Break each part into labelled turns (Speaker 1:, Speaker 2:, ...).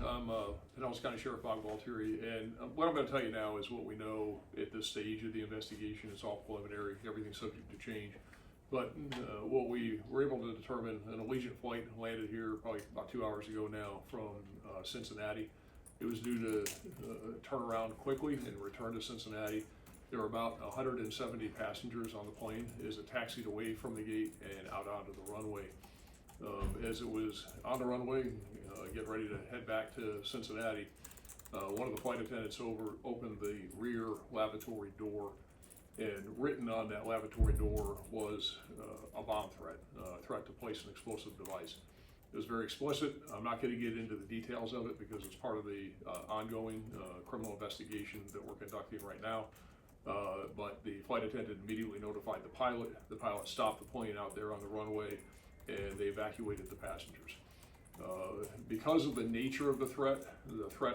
Speaker 1: I'm Pinellas County Sheriff Bob Gualtieri, and what I'm going to tell you now is what we know at this stage of the investigation. It's all preliminary, everything's subject to change. But what we were able to determine, an Allegiant flight landed here probably about 2 hours ago now from Cincinnati. It was due to turn around quickly and return to Cincinnati. There were about 170 passengers on the plane as it taxied away from the gate and out onto the runway. As it was on the runway, getting ready to head back to Cincinnati, one of the flight attendants opened the rear lavatory door, and written on that lavatory door was a bomb threat, threat to place an explosive device. It was very explicit. I'm not going to get into the details of it because it's part of the ongoing criminal investigation that we're conducting right now. But the flight attendant immediately notified the pilot. The pilot stopped the plane out there on the runway, and they evacuated the passengers. Because of the nature of the threat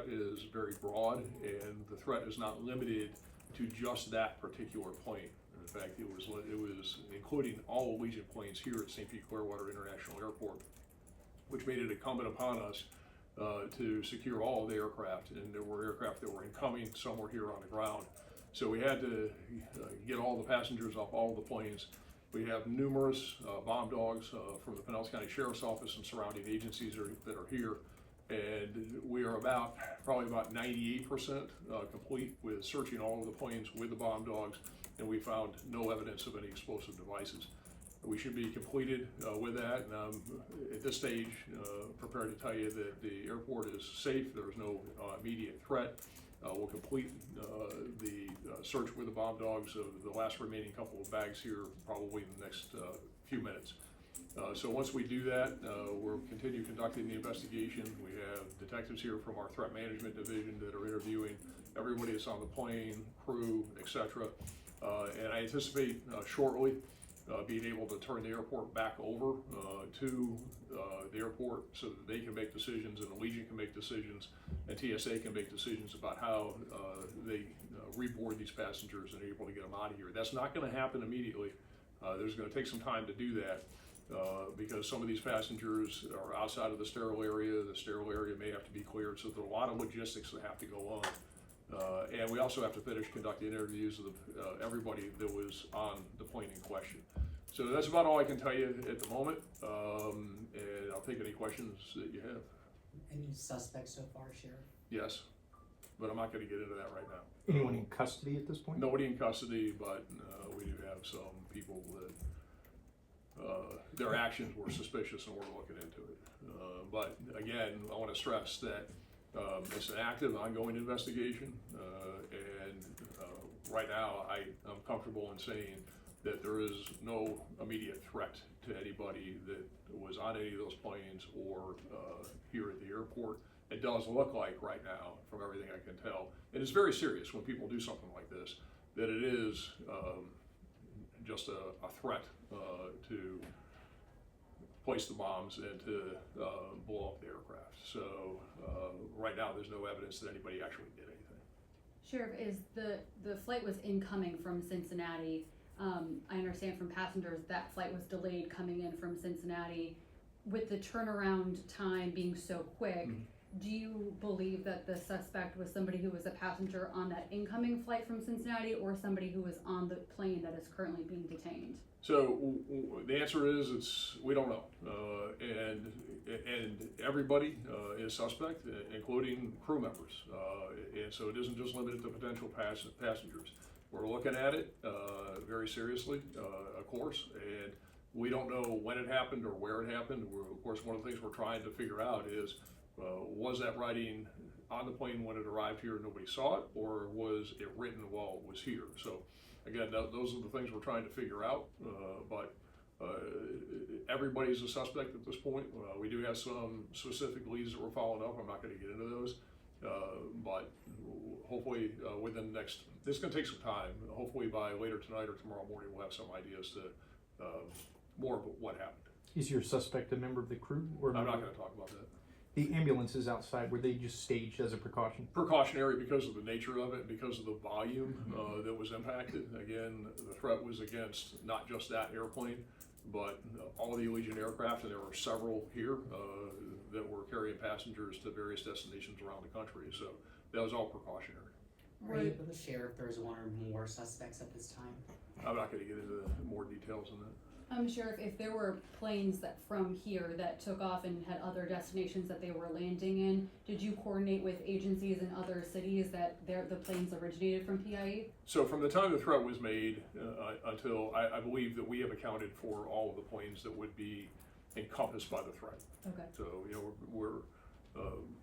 Speaker 1: is very broad, and the threat is not limited to just that particular plane. In fact, it was including all Allegiant planes here at St. Pete Clearwater International Airport, which made it incumbent upon us to secure all of the aircraft. And there were aircraft that were incoming, some were here on the ground. So we had to get all the passengers off all of the planes. We have numerous bomb dogs from the Pinellas County Sheriff's Office and surrounding agencies that are here. And we are probably about 98% complete with searching all of the planes with the bomb dogs, and we found no evidence of any explosive devices. We should be completed with that, and I'm at this stage prepared to tell you that the airport is safe. There is no immediate threat. We'll complete the search with the bomb dogs of the last remaining couple of bags here probably in the next few minutes. So once we do that, we'll continue conducting the investigation. We have detectives here from our threat management division that are interviewing everybody that's on the plane, crew, etc. And I anticipate shortly being able to turn the airport back over to the airport so that they can make decisions, and Allegiant can make decisions, and TSA can make decisions about how they reboard these passengers and are able to get them out of here. That's not going to happen immediately. There's going to take some time to do that because some of these passengers are outside of the sterile area. The sterile area may have to be cleared, so there's a lot of logistics that have to go on. And we also have to finish conducting interviews of everybody that was on the plane in question. So that's about all I can tell you at the moment, and I'll take any questions that you have.
Speaker 2: Any suspects so far, Sheriff?
Speaker 1: Yes, but I'm not going to get into that right now.
Speaker 3: Anyone in custody at this point?
Speaker 1: Nobody in custody, but we do have some people that their actions were suspicious and we're looking into it. But again, I want to stress that it's an active, ongoing investigation, and right now I'm comfortable in saying that there is no immediate threat to anybody that was on any of those planes or here at the airport. It does look like right now, from everything I can tell, and it's very serious when people do something like this, that it is just a threat to place the bombs and to blow up the aircraft. So right now there's no evidence that anybody actually did anything.
Speaker 4: Sheriff, is the flight was incoming from Cincinnati. I understand from passengers that flight was delayed coming in from Cincinnati. With the turnaround time being so quick, do you believe that the suspect was somebody who was a passenger on that incoming flight from Cincinnati or somebody who was on the plane that is currently being detained?
Speaker 1: So the answer is we don't know, and everybody is suspect, including crew members, and so it isn't just limited to potential passengers. We're looking at it very seriously, of course, and we don't know when it happened or where it happened. Of course, one of the things we're trying to figure out is was that writing on the plane when it arrived here and nobody saw it, or was it written while it was here? So again, those are the things we're trying to figure out, but everybody's a suspect at this point. We do have some specific leads that we're following up. I'm not going to get into those, but hopefully within the next, this is going to take some time. Hopefully by later tonight or tomorrow morning, we'll have some ideas to more of what happened.
Speaker 3: Is your suspect a member of the crew? Or
Speaker 1: I'm not going to talk about that.
Speaker 3: The ambulances outside, were they just staged as a precaution?
Speaker 1: Precautionary because of the nature of it, because of the volume that was impacted. Again, the threat was against not just that airplane, but all of the Allegiant aircraft, and there were several here. that were carrying passengers to various destinations around the country. So that was all precautionary.
Speaker 2: Are you able to share if there's one or more suspects at this time?
Speaker 1: I'm not going to get into more details on that.
Speaker 4: Sheriff, if there were planes that from here that took off and had other destinations that they were landing in, did you coordinate with agencies in other cities that the planes originated from PIE?
Speaker 1: So from the time the threat was made until I believe that we have accounted for all of the planes that would be encompassed by the threat.
Speaker 4: Okay.
Speaker 1: So we're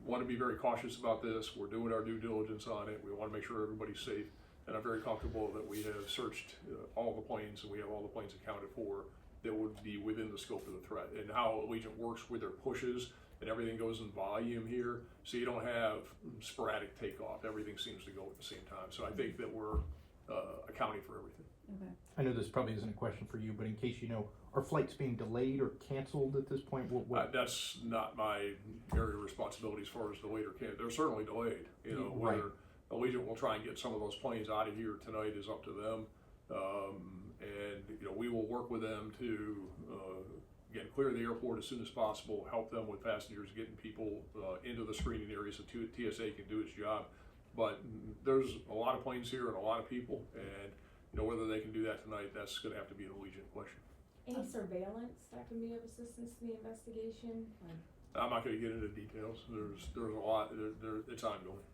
Speaker 1: want to be very cautious about this. We're doing our due diligence on it. We want to make sure everybody's safe. And I'm very comfortable that we have searched all the planes and we have all the planes accounted for that would be within the scope of the threat. And how Allegiant works with their pushes and everything goes in volume here, so you don't have sporadic takeoff. Everything seems to go at the same time. So I think that we're accounting for everything.
Speaker 4: Okay.
Speaker 3: I know this probably isn't a question for you, but in case you know, are flights being delayed or canceled at this point?
Speaker 1: That's not my area of responsibility as far as delayed or canceled. They're certainly delayed.
Speaker 3: Right.
Speaker 1: Whether Allegiant will try and get some of those planes out of here tonight is up to them. And we will work with them to again clear the airport as soon as possible, help them with passengers getting people into the screening areas so TSA can do its job. But there's a lot of planes here and a lot of people, and whether they can do that tonight, that's going to have to be an Allegiant question.
Speaker 5: Any surveillance that can be of assistance to the investigation?
Speaker 1: I'm not going to get into details. There's a lot. It's ongoing.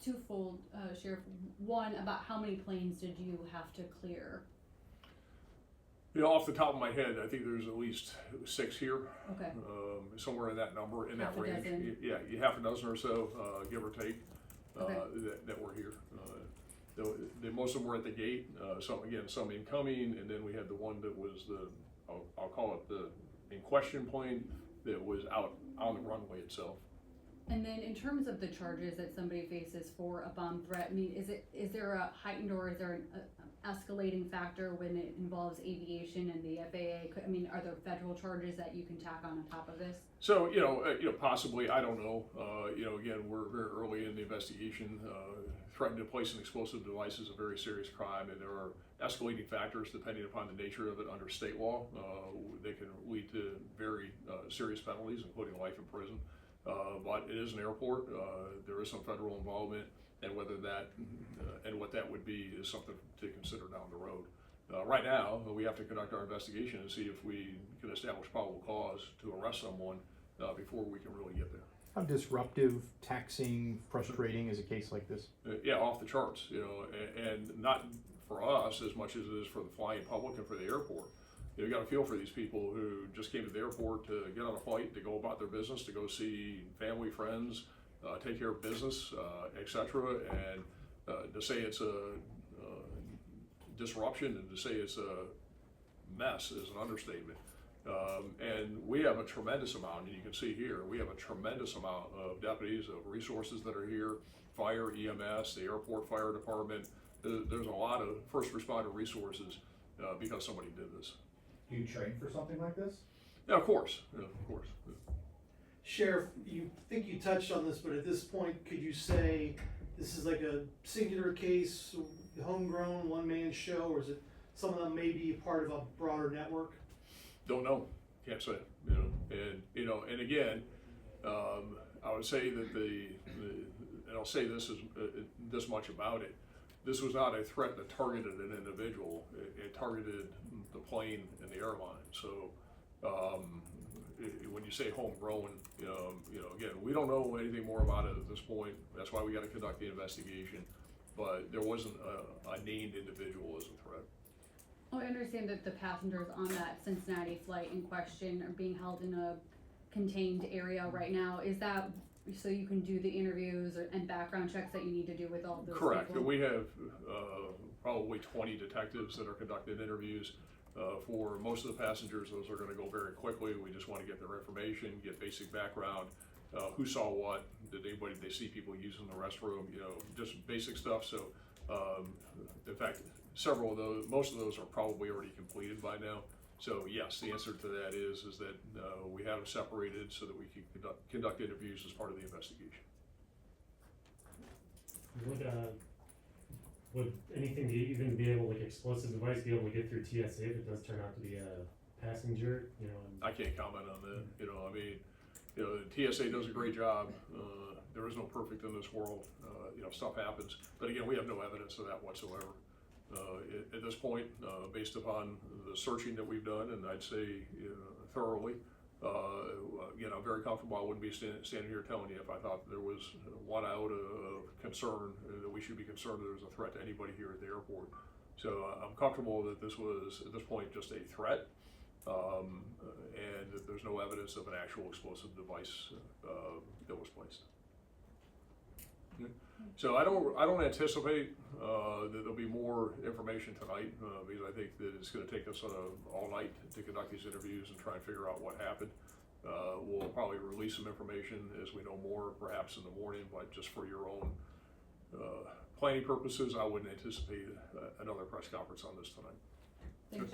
Speaker 4: Twofold, Sheriff. One, about how many planes did you have to clear?
Speaker 1: Off the top of my head, I think there's at least 6 here.
Speaker 4: Okay.
Speaker 1: Somewhere in that number, in
Speaker 4: Half
Speaker 1: that
Speaker 4: a
Speaker 1: range.
Speaker 4: dozen.
Speaker 1: Yeah, half a dozen or so, give or take,
Speaker 4: Okay.
Speaker 1: that were here. Most of them were at the gate. Some incoming, and then we had the one that was I'll call it the in question plane that was out on the runway itself.
Speaker 4: And then in terms of the charges that somebody faces for a bomb threat, I mean, is there a heightened or is there an escalating factor when it involves aviation and the FAA? I mean, are there federal charges that you can tack on top of this?
Speaker 1: So possibly, I don't know. Again, we're very early in the investigation. Threatening to place an explosive device is a very serious crime, and there are escalating factors depending upon the nature of it under state law. They can lead to very serious penalties, including life in prison. But it is an airport. There is some federal involvement, and whether that and what that would be is something to consider down the road. Right now, we have to conduct our investigation and see if we can establish probable cause to arrest someone before we can really get there.
Speaker 3: How disruptive, taxing, frustrating is a case like this?
Speaker 1: Yeah, off the charts, and not for us as much as it is for the flying public and for the airport. You got to feel for these people who just came to the airport to get on a flight, to go about their business, to go see family, friends, take care of business, etc. And to say it's a disruption and to say it's a mess is an understatement. And we have a tremendous amount, and you can see here, we have a tremendous amount of deputies, of resources that are here, fire, EMS, the airport fire department. There's a lot of first responder resources because somebody did this.
Speaker 6: Do you train for something like this?
Speaker 1: Yeah, of course. Yeah, of course.
Speaker 7: Sheriff, you think you touched on this, but at this point, could you say this is like a singular case, homegrown, one-man show, or is it some of them may be part of a broader network?
Speaker 1: Don't know. Can't say. And again, I would say that and I'll say this this much about it. This was not a threat that targeted an individual. It targeted the plane and the airline. So when you say homegrown, again, we don't know anything more about it at this point. That's why we got to conduct the investigation. But there wasn't a named individual as a threat.
Speaker 4: Oh, I understand that the passengers on that Cincinnati flight in question are being held in a contained area right now. Is that so you can do the interviews and background checks that you need to do with all of those
Speaker 1: Correct.
Speaker 4: people?
Speaker 1: We have probably 20 detectives that are conducting interviews. For most of the passengers, those are going to go very quickly. We just want to get their information, get basic background, who saw what, did they see people using the restroom, just basic stuff. So, in fact, most of those are probably already completed by now. So yes, the answer to that is that we have them separated so that we can conduct interviews as part of the investigation.
Speaker 8: Would anything even be able, like explosive device, be able to get through TSA if it does turn out to be a passenger?
Speaker 1: I can't comment on that. you know, the TSA does a great job. There is no perfect in this world. You know, stuff happens. But again, we have no evidence of that whatsoever. At this point, based upon the searching that we've done, and I'd say thoroughly, again, I'm very comfortable. I wouldn't be standing here telling you if I thought there was 1 iota of concern that we should be concerned that there's a threat to anybody here at the airport. So I'm comfortable that this was, at this point, just a threat, and that there's no evidence of an actual explosive device that was placed. Yeah. So I don't anticipate that there'll be more information tonight because I think that it's going to take us all night to conduct these interviews and try and figure out what happened. We'll probably release some information as we know more, perhaps in the morning, but just for your own planning purposes, I wouldn't anticipate another press conference on this tonight.
Speaker 4: Thank you.